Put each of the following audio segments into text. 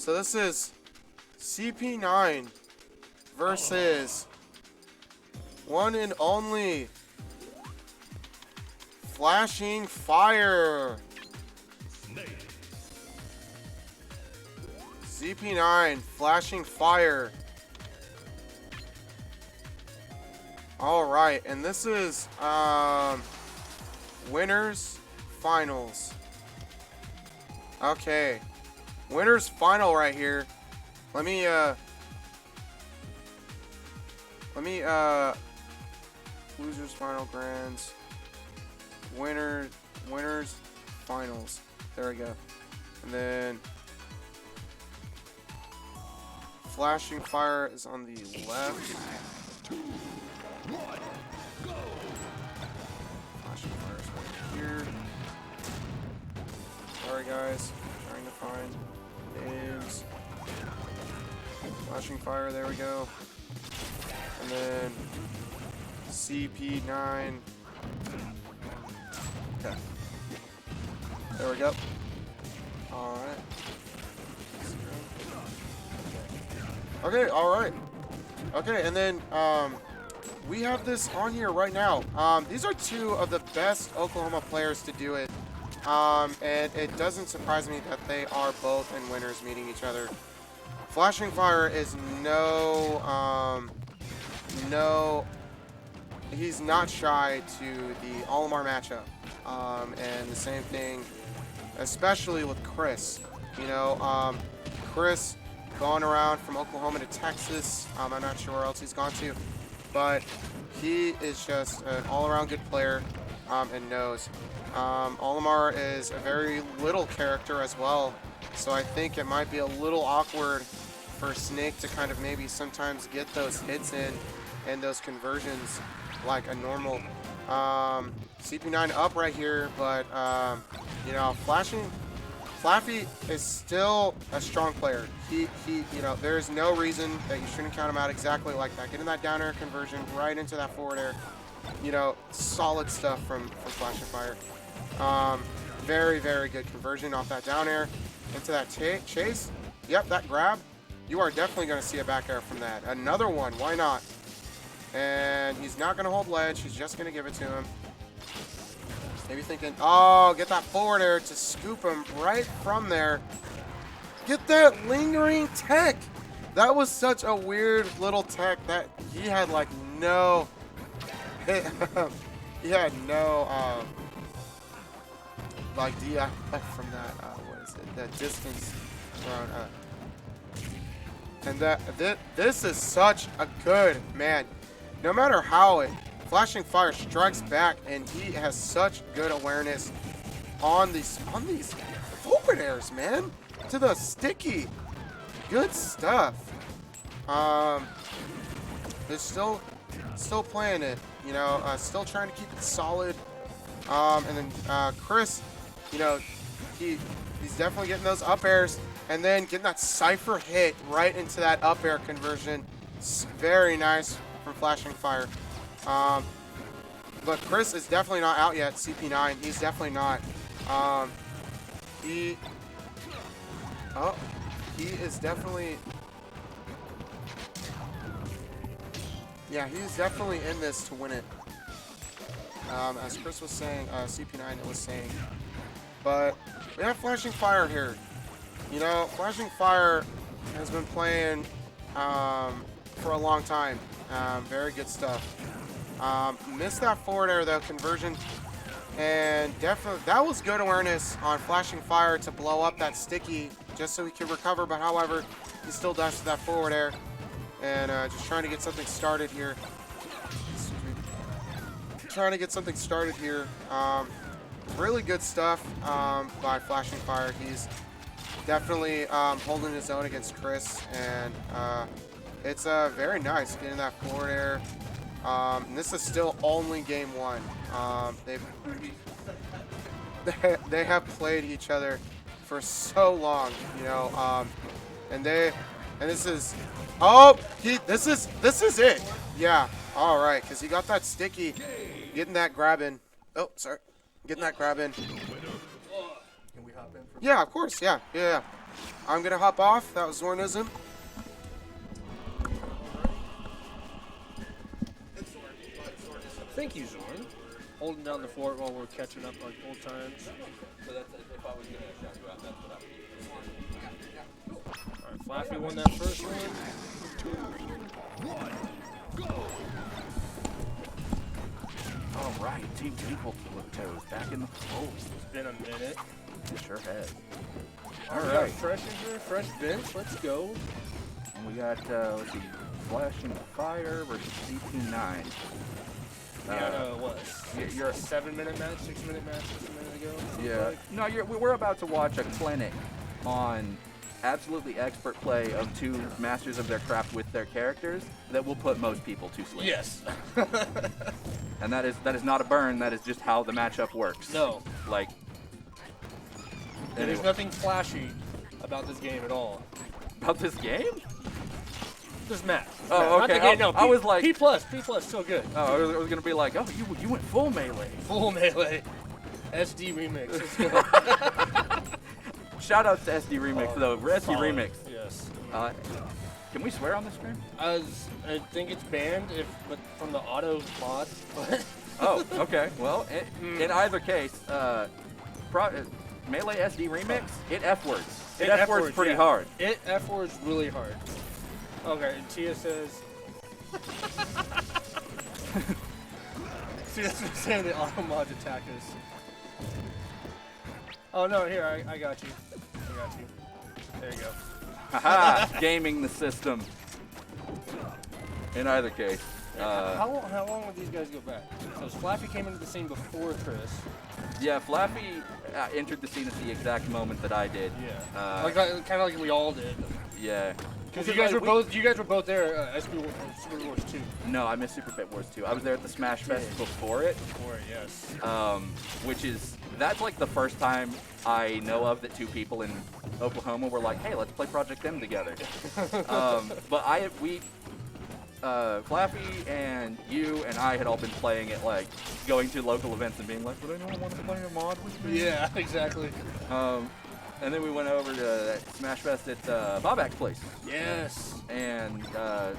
So this is CP9 versus one and only FlashingFire. CP9 FlashingFire. All right, and this is winners finals. Okay, winners final right here. Let me losers final grands, winners finals. There we go. And then FlashingFire is on the left. 3, 2, 1, go. FlashingFire is right here. Sorry guys, trying to find names. FlashingFire, there we go. And then CP9. Okay. There we go. Alright. Okay, alright. Okay, and then we have this on here right now. These are two of the best Oklahoma players to do it. And it doesn't surprise me that they are both in winners meeting each other. FlashingFire is he's not shy to the Olimar matchup. And the same thing, especially with Chris. You know, Chris going around from Oklahoma to Texas. I'm not sure where else he's gone to, but he is just an all-around good player, and knows. Olimar is a very little character as well, so I think it might be a little awkward for Snake to kind of maybe sometimes get those hits in and those conversions like a normal. CP9 up right here, but you know, Flaffy is still a strong player. He you know, there's no reason that you shouldn't count him out exactly like that. Getting that down air conversion right into that forward air, you know, solid stuff from FlashingFire. Very, very good conversion off that down air into that chase. Yep, that grab. You are definitely going to see a back air from that. Another one, why not? And he's not going to hold ledge. He's just going to give it to him. Maybe thinking, oh, get that forward air to scoop him right from there. Get that lingering tech. That was such a weird little tech that he had like no, he had no like DI from that, what is it, that distance around, and this is such a good, man, no matter how it, FlashingFire strikes back, and he has such good awareness on these forward airs, man, to the sticky, good stuff. They're still playing it, you know, still trying to keep it solid. And then Chris, you know, he's definitely getting those up airs, and then getting that cipher hit right into that up air conversion. It's very nice from FlashingFire. But Chris is definitely not out yet. CP9, he's definitely not. He is definitely, yeah, he's definitely in this to win it. As Chris was saying, CP9 was saying. But we have FlashingFire here. You know, FlashingFire has been playing for a long time. Very good stuff. Missed that forward air though, conversion. And definitely, that was good awareness on FlashingFire to blow up that sticky just so he could recover. But however, he still does that forward air. And just trying to get something started here. Really good stuff by FlashingFire. He's definitely holding his own against Chris, and it's very nice getting that forward air. And this is still only game one. They have played each other for so long, you know, and this is, oh, this is it. Yeah, all right, because he got that sticky, getting that grab in. Oh, sorry, getting that grab in. Can we hop in? Yeah, of course. Yeah. I'm gonna hop off. That was Zornism. Thank you, Zorn. Holding down the fort while we're catching up like old times. So that's if I was going to shout you out, that's what I would do. Alright, Flaffy won that first one. 2, 1, go! All right, Team Twinkle Toes back in the fold. It's been a minute. It sure has. All right, fresh in here, fresh bench. Let's go. And we got, let's see, FlashingFire versus CP9. What? You're a 7-minute match, 6-minute match just a minute ago. Yeah. Like. No, we're about to watch a clinic on absolutely expert play of two masters of their craft with their characters that will put most people to sleep. Yes. And that is not a burn. That is just how the matchup works. No. Like. And there's nothing flashy about this game at all. About this game? This match. Oh, Not okay. the game, no. I was like P+, still good. Oh, I was gonna be like, oh, you went full melee. Full melee. SD remix. Let's go. Shout out to SD Remix though. SD solid. Remix. Yes. Can we swear on this stream? I think it's banned but from the auto mod. Oh, okay. Well, in either case, Melee SD Remix, it F-words. It F-words pretty hard. It F-words really hard. Okay, and Tia says... See, that's what I'm saying, the auto mods attack us. Oh no, here, I got you. I got you. There you go. Haha, gaming the system. In either case. How long would these guys go back? So Flaffy came into the scene before Chris. Yeah, Flaffy entered the scene at the exact moment that I did. Yeah. Kind of like we all did. Yeah. Because you guys were both there at Super Wars 2. No, I missed Super Pet Wars 2. I was there at the Smash Fest before it. Before it, yes. That's like the first time I know of that two people in Oklahoma were like, hey, let's play Project M together. But Flaffy and you and I had all been playing it, like, going to local events and being like, would anyone want to play a mod with me? Yeah, exactly. And then we went over to Smash Fest at Bobak's place. Yes. And I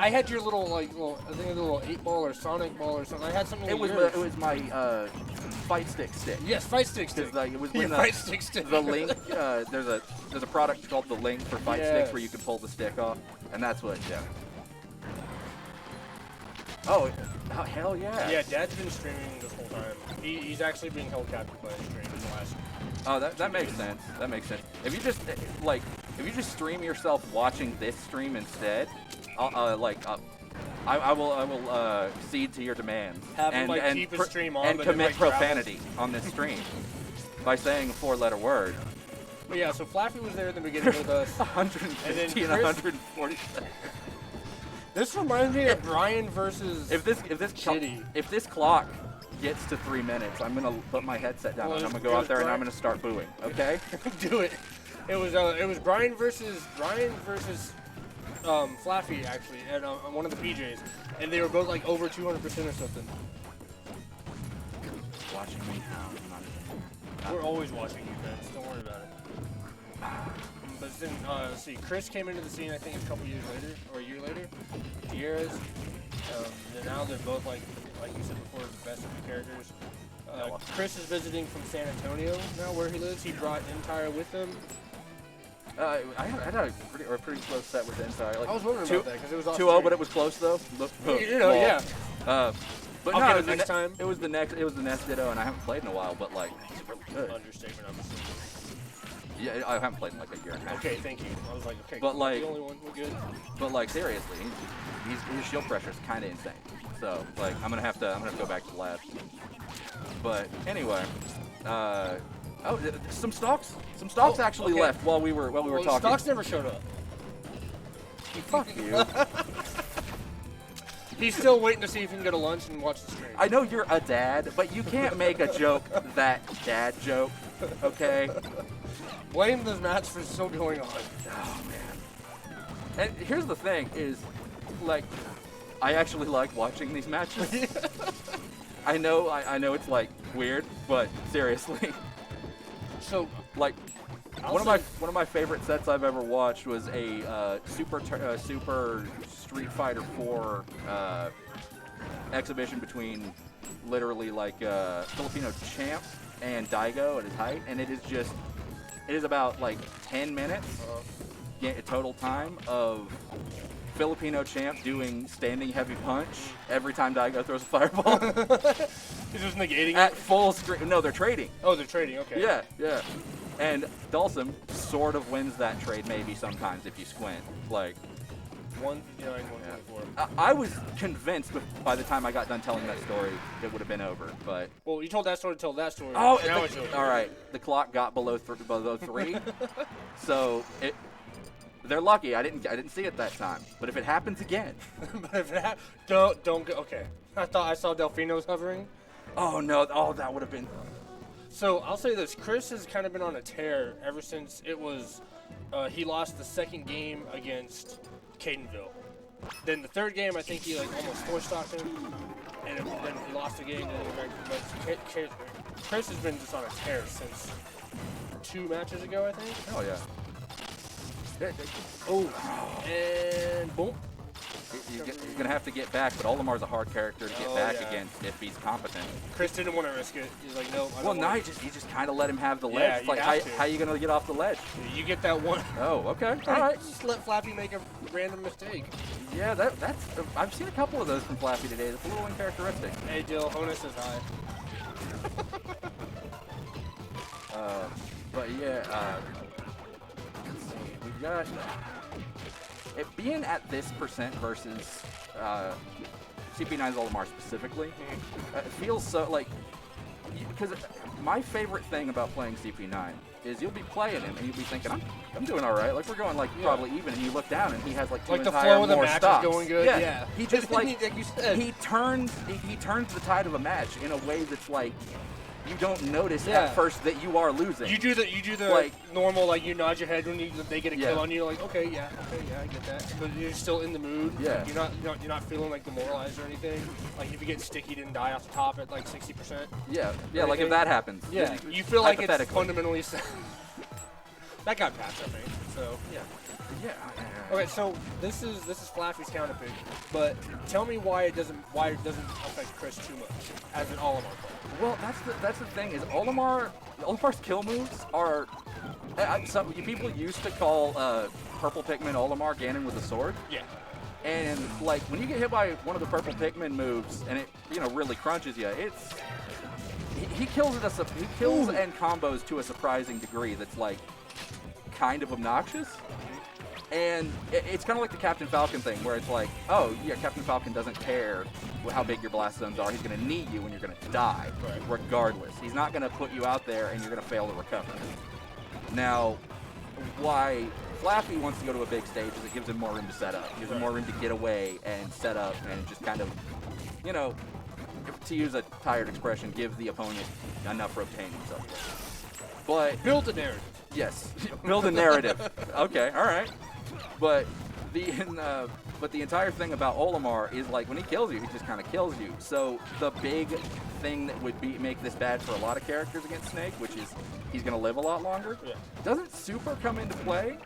had your little I think a little 8-ball or Sonic ball or something. I had something. It was my fight stick. Yes, fight stick. Like, it was when fight stick. The Link. There's a product called the Link for fight sticks where you can pull the stick off, and that's what. Yeah. Oh hell yeah. Yeah, Dad's been streaming this whole time. He's actually being held captive by his stream in the last. Oh, that makes sense. That makes sense. If you just stream yourself watching this stream instead, I will cede to your demands Have him keep his stream on and but commit then, profanity on this stream by saying a 4-letter word. But yeah, so Flaffy was there in the beginning with us. 150 and 140. This reminds me of Brian versus if this clock gets to 3 minutes, I'm gonna put my headset down and I'm gonna go out there and I'm gonna start booing. Okay? Do it. It was Brian versus Flaffy actually at one of the PJs, and they were both like over 200% or something. Watching me now. We're always watching you, Vince. Don't worry about it. But then, let's see, Chris came into the scene I think a couple years later, or a year later. Tierras. And now they're both like you said before, the best of the characters. Chris is visiting from San Antonio now, where he lives. He brought Entire with him. I had a pretty close set with Entire. Like I was wondering about that because it was off 2-0, but it was close though. Yeah. But I'll no, get it next time. It was the next Ditto, and I haven't played in a while. But like, it's really good. Understatement, I'm assuming. Yeah, I haven't played in like a year and a half. Okay, thank you. I was like, okay, but like, the only one, we're good. But like, seriously, his shield pressure is kind of insane. So like, I'm gonna have to go back to the lab. But anyway, some stocks actually left while we were talking. Stocks never showed up. Fuck you. He's still waiting to see if he can go to lunch and watch the stream. I know you're a dad, but you can't make a joke that dad joke, okay? Blame this match for still going on. Oh, man. And here's the thing is, like, I actually like watching these matches. I know it's, like, weird, but seriously. So, like, One of my favorite sets I've ever watched was a Super Street Fighter 4 exhibition between literally like Filipino champ and Daigo at his height, and it is about like 10 minutes total time of Filipino champ doing standing heavy punch every time Daigo throws a fireball. He's just negating At it? full screen. No, they're trading. Oh, they're trading, okay. Yeah, yeah. And Dulcim sort of wins that trade maybe sometimes if you squint. Like, 159, 124. I was convinced by the time I got done telling that story it would have been over, but... Well, you told that story to tell that story. Oh, now it's over. all right. The clock got below 3, so they're lucky. I didn't see it that time. But if it happens again... But if it don't go... Okay. I thought I saw Delfino's hovering. Oh, no. Oh, that would have been... So, I'll say this. Chris has kind of been on a tear ever since it was... he lost the second game against Cadenville. Then the third game, I think he like almost four-stocked him. And then he lost the game. But Chris has been just on a tear since 2 matches ago, I think. Oh, yeah. Oh, and boom. You're going to have to get back, but Olimar's a hard character to get back against if he's competent. Chris didn't want to risk it. He's like, nope. Well, now you just kind of let him have the ledge. Yeah, It's like, how are you going to get off the ledge? You get that one. Oh, okay. All right. Just let Flappy make a random mistake. Yeah, that's. I've seen a couple of those from Flappy today. It's a little uncharacteristic. Hey, Jill, Honus is high. But yeah, let's see. We've got it being at this percent versus CP9's Olimar specifically. It feels so like because my favorite thing about playing CP9 is you'll be playing him and you'll be thinking I'm doing all right. Like we're going like probably even, and you look down and he has like 2 like the entire flow of the more match stocks. is going good. Yeah. He just like you said. he turns the tide of a match in a way that's like you don't notice at first that you are losing. You do the like normal like you nod your head when they get a kill on you. You're like okay, yeah, I get that. But you're still in the mood. Yeah. You're not feeling like demoralized or anything. Like if you get sticky and die off the top at like 60%. Yeah. Like if that happens. Yeah. You feel like it's fundamentally. That got patched, I think. So yeah. Yeah. Okay, so this is Flappy's counter pick, but tell me why it doesn't affect Chris too much as an Olimar player. Well, that's the thing is Olimar's kill moves are some people used to call purple Pikmin Olimar Ganon with a sword. Yeah. And like when you get hit by one of the purple Pikmin moves and it really crunches you, he kills and combos to a surprising degree that's like kind of obnoxious. And it's kind of like the Captain Falcon thing, where it's like, oh, yeah, Captain Falcon doesn't care how big your blast zones are. He's going to knee you and you're going to die, regardless. He's not going to put you out there and you're going to fail to recover. Now, why Flappy wants to go to a big stage is it gives him more room to set up. It gives him more room to get away and set up and just kind of, to use a tired expression, give the opponent enough rope to hang himself with. But build a narrative. Yes, build a narrative. Okay, all right. But the entire thing about Olimar is like when he kills you, he just kind of kills you. So the big thing that would make this bad for a lot of characters against Snake, which is he's going to live a lot longer, doesn't super come into play.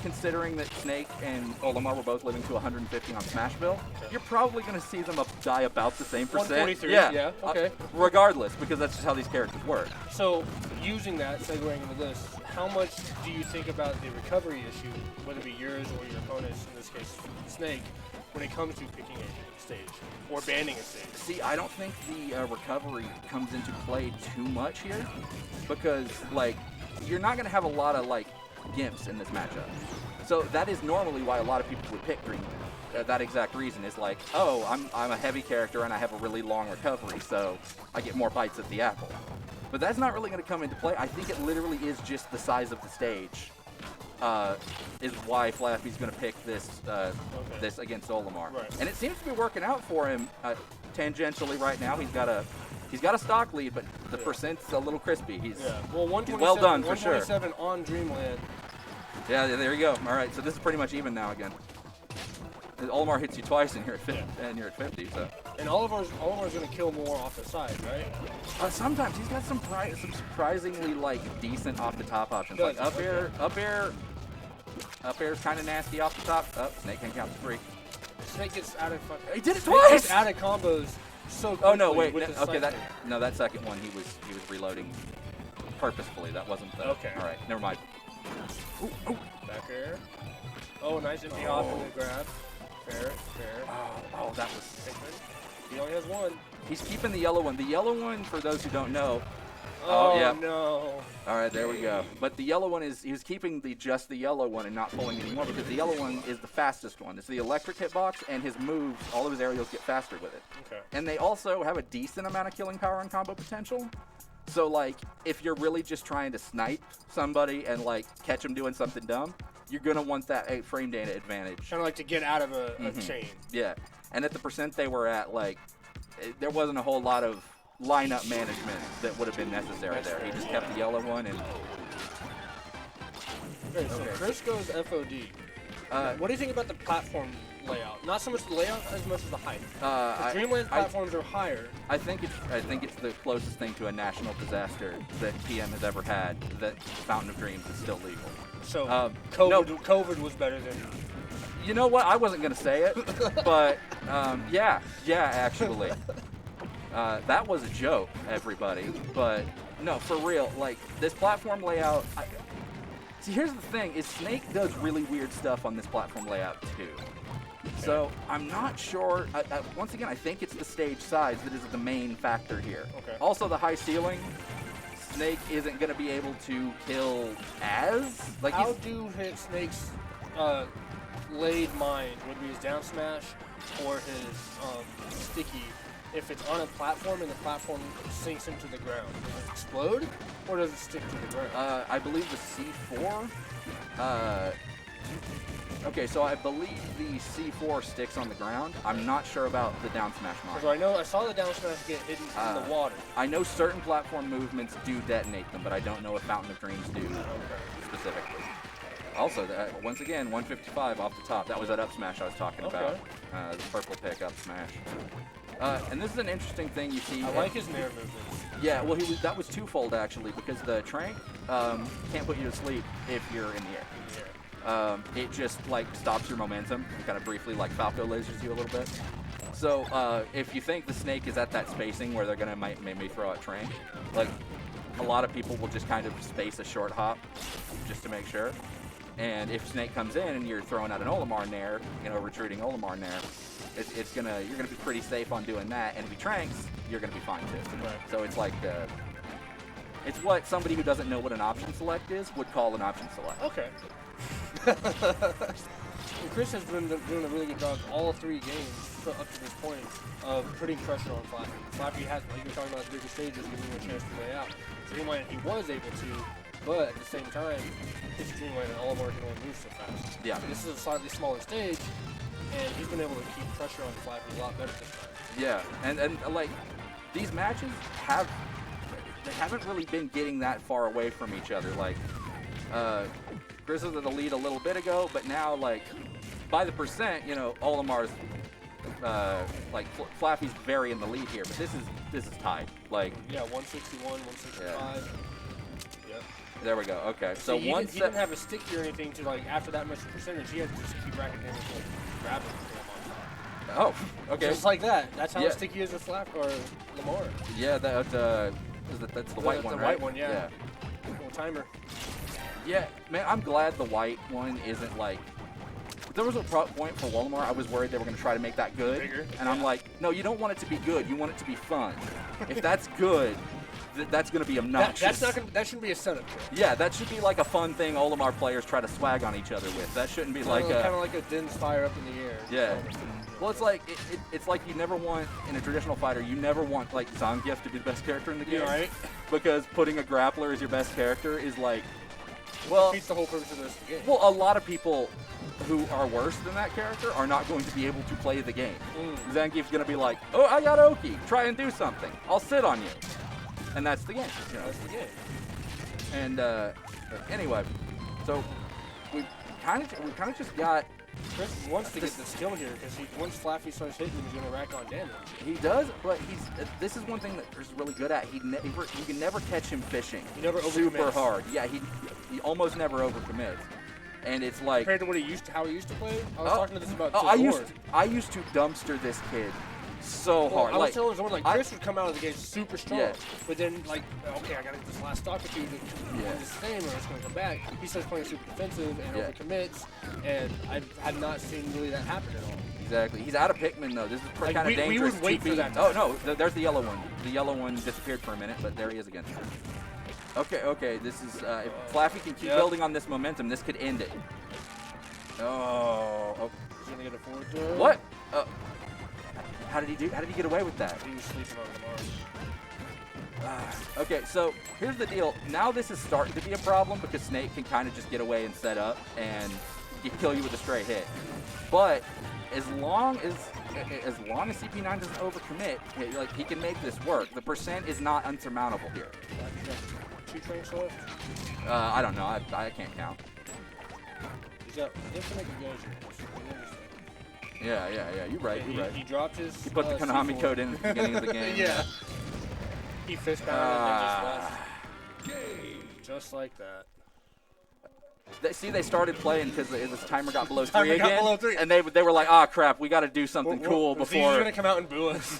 Considering that Snake and Olimar were both living to 150 on Smashville, you're probably going to see them die about the same percent. 143. Yeah. Okay. Regardless, because that's just how these characters work. So using that, segueing into this, how much do you think about the recovery issue, whether it be yours or your opponent's, in this case Snake, when it comes to picking a stage or banning a stage? See, I don't think the recovery comes into play too much here, because like you're not going to have a lot of like gimps in this matchup. So that is normally why a lot of people would pick Green. That exact reason is like, oh, I'm a heavy character and I have a really long recovery, so I get more bites at the apple. But that's not really going to come into play. I think it literally is just the size of the stage is why Flappy's going to pick this this against Olimar. Right. And it seems to be working out for him tangentially right now. He's got a stock lead, but the percent's a little crispy. He's well done for sure. 127 on Dreamland. Yeah, there you go. All right, so this is pretty much even now again. Olimar hits you twice, and you're at 50. So And Olimar's going to kill more off the side, right? Sometimes he's got some surprisingly like decent off the top options. Does, Like up air's kind of nasty off the top. Oh, Snake can count to 3. Snake gets out of fucking. He did it Snake twice. gets out of combos so quickly. Oh no, wait. with the Okay, sniper. that second one he was reloading purposefully. That wasn't the. Okay. All right, never mind. Ooh, ooh. Back air. Oh, nice empty hop and the grab. Fair. Oh, that was. He only has one. He's keeping the yellow one. The yellow one, for those who don't know. Oh, yeah. no. All right, there we go. But the yellow one he was keeping just the yellow one and not pulling anymore because the yellow one is the fastest one. It's the electric hitbox, and his moves, all of his aerials get faster with it. Okay. And they also have a decent amount of killing power and combo potential. So, like, if you're really just trying to snipe somebody and, like, catch them doing something dumb, you're going to want that frame data advantage. Kind of like to get out of a chain. Yeah. And at the percent they were at, like, there wasn't a whole lot of lineup management that would have been necessary there. He just kept the yellow one and... Okay, so Chris goes FOD. What do you think about the platform layout? Not so much the layout as much as the height. The Dreamland platforms are higher. I think it's the closest thing to a national disaster that TM has ever had. That Fountain of Dreams is still legal. So COVID was better than. You know what? I wasn't gonna say it, but yeah, actually, that was a joke, everybody. But no, for real, like this platform layout. See, here's the thing: is Snake does really weird stuff on this platform layout too. So I'm not sure. Once again, I think it's the stage size that is the main factor here. Okay. Also, the high ceiling. Snake isn't going to be able to kill as like. How do hit Snake's laid mine? Would be his down smash or his sticky? If it's on a platform and the platform sinks into the ground, does it explode or does it stick to the ground? I believe the C4. Okay, so I believe the C4 sticks on the ground. I'm not sure about the down smash mine. So I saw the down smash get hidden in the water. I know certain platform movements do detonate them, but I don't know if Fountain of Dreams do specifically. Also, once again, 155 off the top. That was that up smash I was talking about. The purple pick up smash. And this is an interesting thing you see. I like his nair movements. Yeah, well, that was twofold actually, because the trank can't put you to sleep if you're in the air. It just like stops your momentum, kind of briefly like Falco lasers you a little bit. So if you think the Snake is at that spacing where they're gonna maybe throw out trank, like a lot of people will just kind of space a short hop just to make sure. And if Snake comes in and you're throwing out an Olimar nair, retreating Olimar nair, you're gonna be pretty safe on doing that. And if he tranks, you're gonna be fine too. Right. So it's like it's what somebody who doesn't know what an option select is would call an option select. Okay. Chris has been doing a really good job all 3 games up to this point of putting pressure on Flappy. Flappy has, like you were talking about, bigger stages, giving him a chance to lay out. Dreamland, he was able to, but at the same time, his Dreamland and Olimar can only move so fast. Yeah. This is a slightly smaller stage, and he's been able to keep pressure on Flappy a lot better this time. Yeah, and like these matches haven't really been getting that far away from each other. Like Chris was in the lead a little bit ago, but now like by the percent, Olimar's like Flappy's very in the lead here, but this is tied. Like 161, 165. Yep. There we go. Okay, so he didn't have a sticky or anything to like after that much percentage. He had to just keep racking damage and grab it. Oh, okay. Just like that. That's how sticky he is with Flap or Lamar. Yeah, that's the white one, the right? white one, yeah. Little timer. Yeah, man, I'm glad the white one isn't like. There was a point for Olimar, I was worried they were going to try to make that good. Bigger. And I'm like, no, you don't want it to be good. You want it to be fun. If that's good, that's going to be obnoxious. That shouldn't be a setup trick. Yeah, that should be like a fun thing Olimar players try to swag on each other with. That shouldn't be like kind of like a Din's fire up in the air. Yeah. Well, it's like it's like you never want in a traditional fighter. You never want like Zangief to be the best character in the game, Yeah, right. Because putting a grappler as your best character is like, well, defeats the whole purpose of this game. Well, a lot of people who are worse than that character are not going to be able to play the game. Zangief's going to be like, oh, I got Oki. Try and do something. I'll sit on you. And that's the game. That's the game. And anyway, so we kind of just got Chris wants to get the skill here because once Flaffy starts hitting him, he's going to rack on damage. He does, but this is one thing that Chris is really good at. You can never catch him fishing. He never super overcommits. hard. Yeah, he almost never overcommits. And it's like Compared to what how he used to play, I was talking to this about I Zord. used to dumpster this kid so Well, hard. I was Like, telling someone, like, Chris would come out of the game super strong, Yeah. but then, like, okay, I got to get this last stock or two to win this game or it's going to come back. He starts playing super defensive and overcommits, and I have not seen really that happen at all. exactly. He's out of Pikmin, though. This is Like, kind of dangerous. we would wait for that to Oh, no. There's the yellow one. The yellow one disappeared for a minute, but there he is again. Okay. This is, if Flaffy can keep building on this momentum, this could end it. Oh. He's going to get a forward throw. What? How did he get away with that? He was sleeping on Olimar. Okay, so here's the deal. Now this is starting to be a problem because Snake can kind of just get away and set up and kill you with a stray hit. But as long as CP9 doesn't overcommit, he can make this work. The percent is not unsurmountable here. Two trains left. I don't know. I can't count. He's got infinite evasion. Yeah. You're right. He dropped his. He put the Konami C4. code in at the beginning of the game. Yeah. He fist pounded and then just left. Just like that. They started playing because this timer got below Timer 3 got again, below 3. and they were like, "Ah, crap, we got to do something cool He's before." gonna come out and boo us.